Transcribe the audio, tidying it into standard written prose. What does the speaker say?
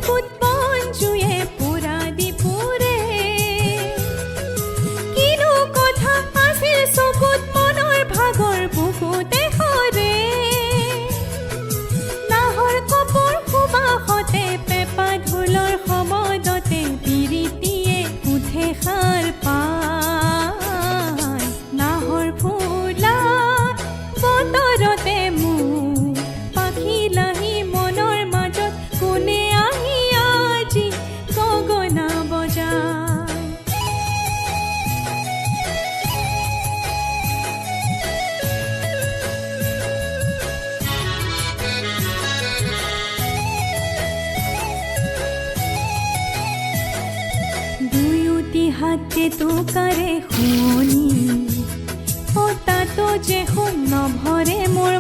বুকুত বনজুয়ে পুৰা দিপুৰে কিনো কথা আছিল চকুত মনৰ ভাগৰ বুকুতে সৰে নাহৰ কপৰ সুবাসতে পেপা ঢোলৰ সমদতে বিৰিতিয়ে উঠে সাৰ পায় নাহৰ ফুলা বতৰতে মোৰ পাখি লাহি মনৰ মাজত কোনে আহি আজি গগনা বজায় দুয়োটি হাতে তোকাৰে শুনি তাতো যে সোণ নভৰে মোৰ